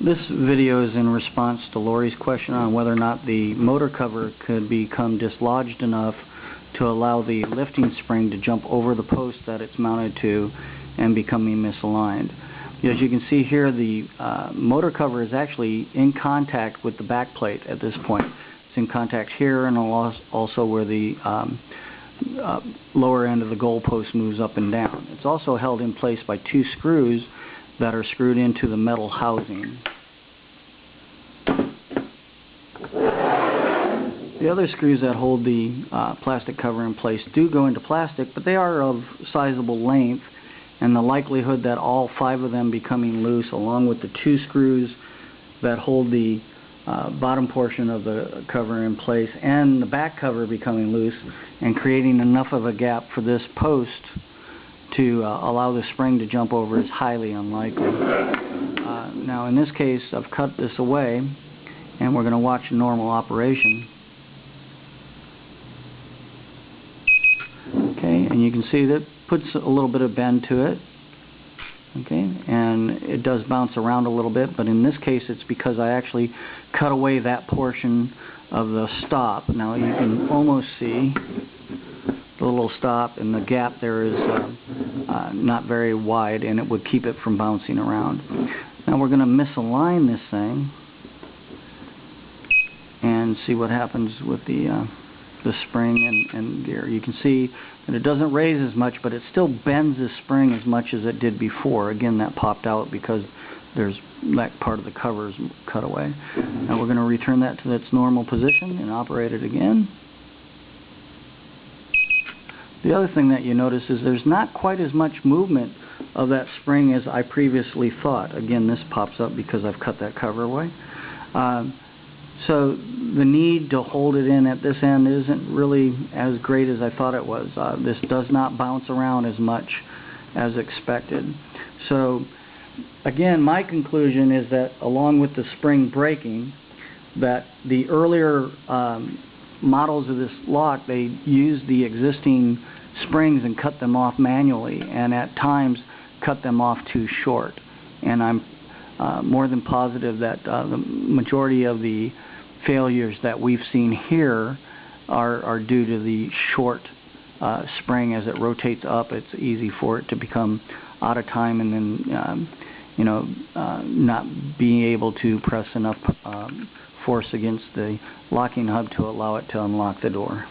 This video is in response to Lori's question on whether or not the motor cover could become dislodged enough to allow the lifting spring to jump over the post that it's mounted to and becoming misaligned. As you can see here, the motor cover is actually in contact with the back plate at this point. It's in contact here and also where the lower end of the goalpost moves up and down. It's also held in place by two screws that are screwed into the metal housing. The other screws that hold the plastic cover in place do go into plastic, but they are of sizable length, and the likelihood that all 5 of them becoming loose, along with the 2 screws that hold the bottom portion of the cover in place and the back cover becoming loose and creating enough of a gap for this post to allow the spring to jump over is highly unlikely. Now in this case I've cut this away and we're going to watch normal operation. Okay, and you can see that puts a little bit of bend to it. Okay, and it does bounce around a little bit, but in this case it's because I actually cut away that portion of the stop. Now you can almost see the little stop, and the gap there is not very wide, and it would keep it from bouncing around. Now we're going to misalign this thing and see what happens with the spring and gear. You can see that it doesn't raise as much, but it still bends the spring as much as it did before. Again, that popped out because there's that part of the cover is cut away. Now we're going to return that to its normal position and operate it again. The other thing that you notice is there's not quite as much movement of that spring as I previously thought. Again, this pops up because I've cut that cover away. So the need to hold it in at this end isn't really as great as I thought it was. This does not bounce around as much as expected. So again, my conclusion is that along with the spring breaking, that the earlier models of this lock, they used the existing springs and cut them off manually, and at times cut them off too short. And I'm more than positive that the majority of the failures that we've seen here are due to the short spring. As it rotates up, it's easy for it to become out of time and then not being able to press enough force against the locking hub to allow it to unlock the door.